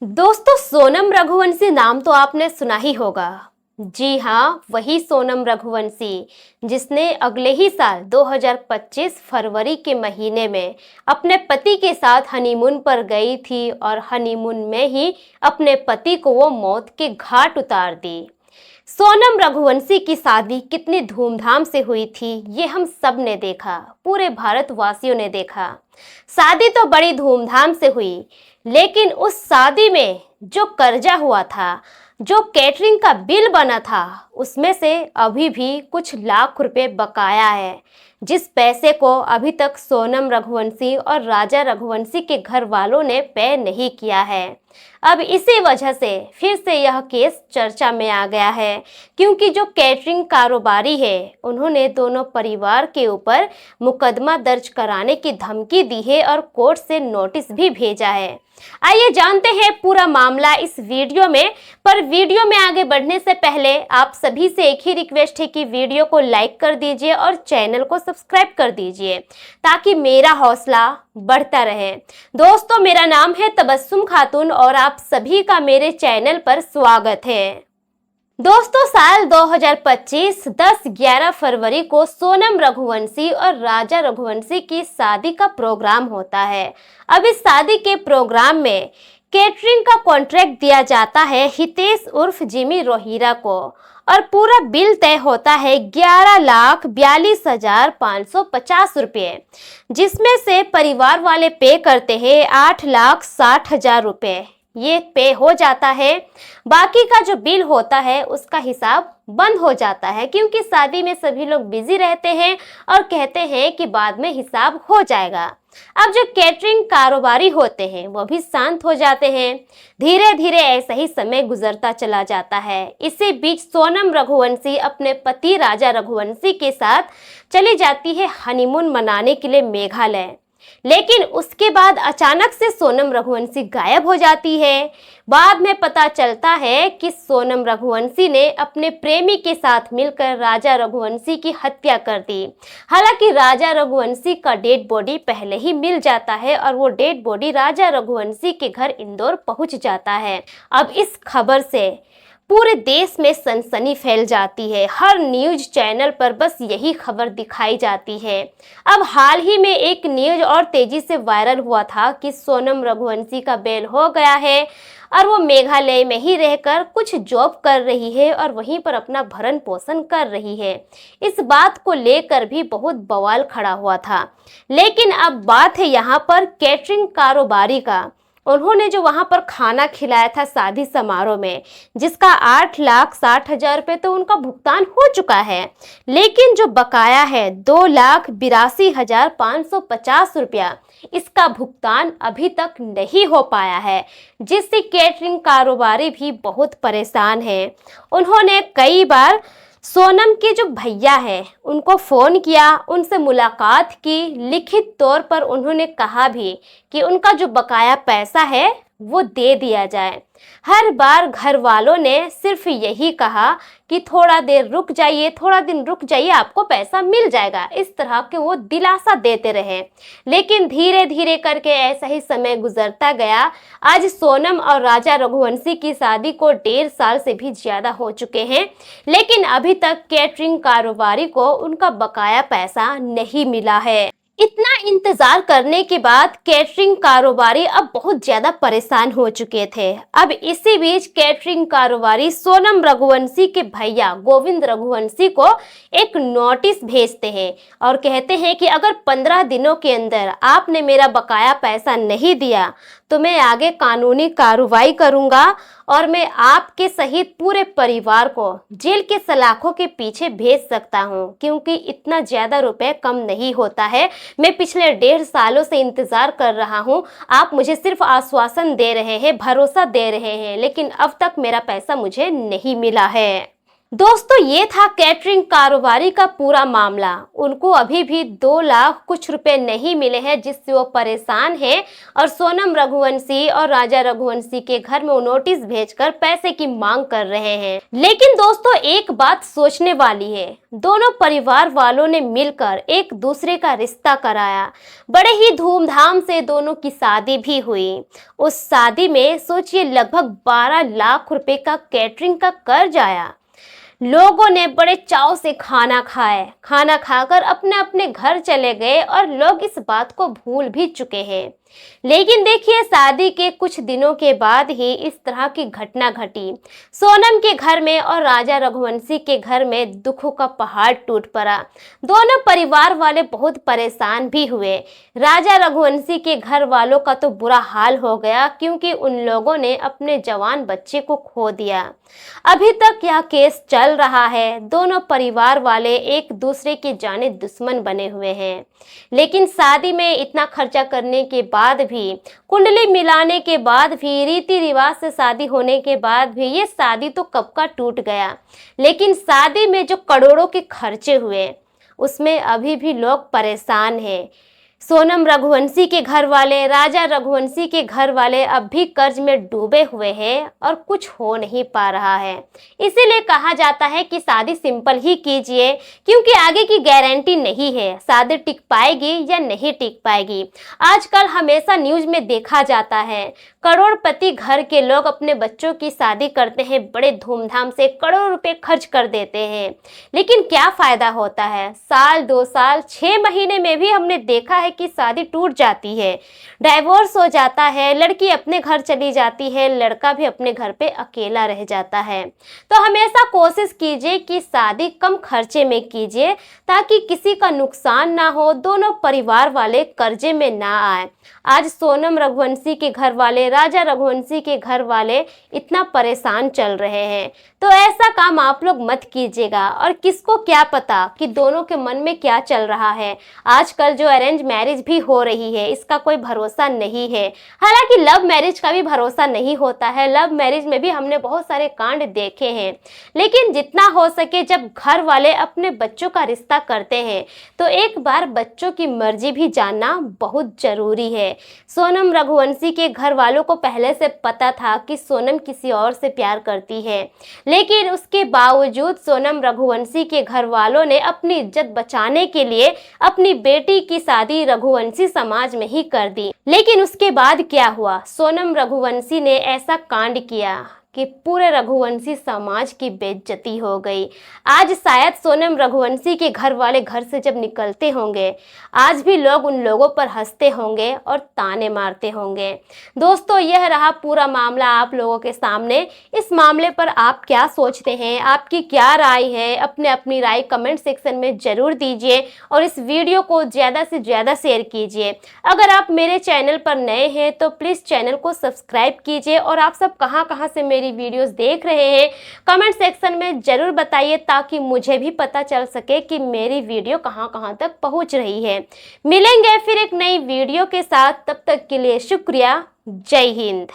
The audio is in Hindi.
दोस्तों, सोनम रघुवंशी नाम तो आपने सुना ही होगा। जी हाँ, वही सोनम रघुवंशी जिसने अगले ही साल 2025 फरवरी के महीने में अपने पति के साथ हनीमून पर गई थी और हनीमून में ही अपने पति को वो मौत के घाट उतार दी। सोनम रघुवंशी की शादी कितनी धूमधाम से हुई थी, ये हम सब ने देखा, पूरे भारतवासियों ने देखा। शादी तो बड़ी धूमधाम से हुई, लेकिन उस शादी में जो कर्जा हुआ था, जो कैटरिंग का बिल बना था, उसमें से अभी भी कुछ लाख रुपए बकाया है, जिस पैसे को अभी तक सोनम रघुवंशी और राजा रघुवंशी के घर वालों ने पे नहीं किया है। अब इसी वजह से फिर से यह केस चर्चा में आ गया है, क्योंकि जो कैटरिंग कारोबारी है, उन्होंने दोनों परिवार के ऊपर मुकदमा दर्ज कराने की धमकी दी है और कोर्ट से नोटिस भी भेजा है। आइए जानते हैं पूरा मामला इस वीडियो में। पर वीडियो में आगे बढ़ने से पहले आप सभी से एक ही रिक्वेस्ट है कि वीडियो को लाइक कर दीजिए और चैनल को सब्सक्राइब कर दीजिए, ताकि मेरा हौसला बढ़ता रहे। दोस्तों, मेरा नाम है तबस्सुम खातून और आप सभी का मेरे चैनल पर स्वागत है। दोस्तों, साल 2025 10-11 फरवरी को सोनम रघुवंशी और राजा रघुवंशी की शादी का प्रोग्राम होता है। अब इस शादी के प्रोग्राम में कैटरिंग का कॉन्ट्रैक्ट दिया जाता है हितेश उर्फ जिमी रोहिरा को और पूरा बिल तय होता है 11,42,550 रुपये, जिसमें से परिवार वाले पे करते हैं 8,60,000 रुपये। ये पे हो जाता है। बाकी का जो बिल होता है उसका हिसाब बंद हो जाता है, क्योंकि शादी में सभी लोग बिजी रहते हैं और कहते हैं कि बाद में हिसाब हो जाएगा। अब जो कैटरिंग कारोबारी होते हैं वो भी शांत हो जाते हैं। धीरे धीरे ऐसा ही समय गुजरता चला जाता है। इसी बीच सोनम रघुवंशी अपने पति राजा रघुवंशी के साथ चली जाती है हनीमून मनाने के लिए मेघालय। लेकिन उसके बाद अचानक से सोनम रघुवंशी गायब हो जाती है। बाद में पता चलता है कि सोनम रघुवंशी ने अपने प्रेमी के साथ मिलकर राजा रघुवंशी की हत्या कर दी। हालांकि राजा रघुवंशी का डेड बॉडी पहले ही मिल जाता है और वो डेड बॉडी राजा रघुवंशी के घर इंदौर पहुंच जाता है। अब इस खबर से पूरे देश में सनसनी फैल जाती है। हर न्यूज चैनल पर बस यही खबर दिखाई जाती है। अब हाल ही में एक न्यूज और तेजी से वायरल हुआ था कि सोनम रघुवंशी का बेल हो गया है और वो मेघालय में ही रहकर कुछ जॉब कर रही है और वहीं पर अपना भरण पोषण कर रही है। इस बात को लेकर भी बहुत बवाल खड़ा हुआ था। लेकिन अब बात है यहाँ पर कैटरिंग कारोबारी का। उन्होंने जो वहां पर खाना खिलाया था शादी समारोह में, जिसका 8,60,000 रुपये तो उनका भुगतान हो चुका है, लेकिन जो बकाया है 2,82,550 रुपया, इसका भुगतान अभी तक नहीं हो पाया है, जिससे कैटरिंग कारोबारी भी बहुत परेशान हैं। उन्होंने कई बार सोनम के जो भैया हैं उनको फ़ोन किया, उनसे मुलाकात की, लिखित तौर पर उन्होंने कहा भी कि उनका जो बकाया पैसा है वो दे दिया जाए। हर बार घर वालों ने सिर्फ यही कहा कि थोड़ा देर रुक जाइए, थोड़ा दिन रुक जाइए, आपको पैसा मिल जाएगा, इस तरह के वो दिलासा देते रहे। लेकिन धीरे धीरे करके ऐसा ही समय गुजरता गया। आज सोनम और राजा रघुवंशी की शादी को 1.5 साल से भी ज़्यादा हो चुके हैं, लेकिन अभी तक कैटरिंग कारोबारी को उनका बकाया पैसा नहीं मिला है। इतना इंतजार करने के बाद कैटरिंग कारोबारी अब बहुत ज्यादा परेशान हो चुके थे। अब इसी बीच कैटरिंग कारोबारी सोनम रघुवंशी के भैया गोविंद रघुवंशी को एक नोटिस भेजते हैं और कहते हैं कि अगर 15 दिनों के अंदर आपने मेरा बकाया पैसा नहीं दिया तो मैं आगे कानूनी कार्रवाई करूंगा और मैं आपके सहित पूरे परिवार को जेल के सलाखों के पीछे भेज सकता हूं, क्योंकि इतना ज्यादा रुपए कम नहीं होता है। मैं पिछले 1.5 सालों से इंतजार कर रहा हूं। आप मुझे सिर्फ आश्वासन दे रहे हैं, भरोसा दे रहे हैं, लेकिन अब तक मेरा पैसा मुझे नहीं मिला है। दोस्तों ये था कैटरिंग कारोबारी का पूरा मामला। उनको अभी भी 2 लाख कुछ रुपए नहीं मिले हैं, जिससे वो परेशान हैं और सोनम रघुवंशी और राजा रघुवंशी के घर में वो नोटिस भेजकर पैसे की मांग कर रहे हैं। लेकिन दोस्तों एक बात सोचने वाली है, दोनों परिवार वालों ने मिलकर एक दूसरे का रिश्ता कराया। बड़े ही धूमधाम से दोनों की शादी भी हुई। उस शादी में सोचिए लगभग 12 लाख रुपए का कैटरिंग का कर्ज आया। लोगों ने बड़े चाव से खाना खाकर अपने अपने घर चले गए और लोग इस बात को भूल भी चुके हैं। लेकिन देखिए शादी के कुछ दिनों के बाद ही इस तरह की घटना घटी। सोनम के घर में और राजा रघुवंशी के घर में दुखों का पहाड़ टूट पड़ा। दोनों परिवार वाले बहुत परेशान भी हुए। राजा रघुवंशी के घर वालों का तो बुरा हाल हो गया, क्योंकि उन लोगों ने अपने जवान बच्चे को खो दिया। अभी तक यह केस चल रहा है। दोनों परिवार वाले एक दूसरे के जाने दुश्मन बने हुए हैं। लेकिन शादी में इतना खर्चा करने के बाद भी, कुंडली मिलाने के बाद भी, रीति रिवाज से शादी होने के बाद भी ये शादी तो कब का टूट गया। लेकिन शादी में जो करोड़ों के खर्चे हुए उसमें अभी भी लोग परेशान हैं। सोनम रघुवंशी के घर वाले, राजा रघुवंशी के घर वाले अब भी कर्ज में डूबे हुए हैं और कुछ हो नहीं पा रहा है। इसीलिए कहा जाता है कि शादी सिंपल ही कीजिए, क्योंकि आगे की गारंटी नहीं है शादी टिक पाएगी या नहीं टिक पाएगी। आजकल हमेशा न्यूज में देखा जाता है करोड़पति घर के लोग अपने बच्चों की शादी करते हैं, बड़े धूमधाम से करोड़ रुपए खर्च कर देते हैं। लेकिन क्या फायदा होता है? साल 2 साल 6 महीने में भी हमने देखा है कि शादी टूट जाती है, डाइवोर्स हो जाता है, लड़की अपने घर चली जाती है, लड़का भी अपने घर पे अकेला रह जाता है। तो हमेशा कोशिश कीजिए कि शादी कम खर्चे में कीजिए, ताकि किसी का नुकसान ना हो, दोनों परिवार वाले कर्जे में ना आए। आज सोनम रघुवंशी के घर वाले, राजा रघुवंशी के घर वाले इतना परेशान चल रहे हैं। तो ऐसा काम आप लोग मत कीजिएगा। और किसको क्या पता कि दोनों के मन में क्या चल रहा है। आजकल जो अरेंज मैरिज भी हो रही है, इसका कोई भरोसा नहीं है। हालांकि लव मैरिज का भी भरोसा नहीं होता है। लव मैरिज में भी हमने बहुत सारे कांड देखे हैं। लेकिन जितना हो सके, जब घर वाले अपने बच्चों का रिश्ता करते हैं तो एक बार बच्चों की मर्जी भी जानना बहुत जरूरी है। सोनम रघुवंशी के घर वालों को पहले से पता था कि सोनम किसी और से प्यार करती है, लेकिन उसके बावजूद सोनम रघुवंशी के घर वालों ने अपनी इज्जत बचाने के लिए अपनी बेटी की शादी रघुवंशी समाज में ही कर दी। लेकिन उसके बाद क्या हुआ? सोनम रघुवंशी ने ऐसा कांड किया कि पूरे रघुवंशी समाज की बेइज्जती हो गई। आज शायद सोनम रघुवंशी के घर वाले घर से जब निकलते होंगे, आज भी लोग उन लोगों पर हंसते होंगे और ताने मारते होंगे। दोस्तों यह रहा पूरा मामला आप लोगों के सामने। इस मामले पर आप क्या सोचते हैं? आपकी क्या राय है? अपनी राय कमेंट सेक्शन में जरूर दीजिए और इस वीडियो को ज़्यादा से ज़्यादा शेयर कीजिए। अगर आप मेरे चैनल पर नए हैं तो प्लीज़ चैनल को सब्सक्राइब कीजिए। और आप सब कहाँ से मेरी वीडियोस देख रहे हैं कमेंट सेक्शन में जरूर बताइए, ताकि मुझे भी पता चल सके कि मेरी वीडियो कहाँ तक पहुंच रही है। मिलेंगे फिर एक नई वीडियो के साथ, तब तक के लिए शुक्रिया। जय हिंद।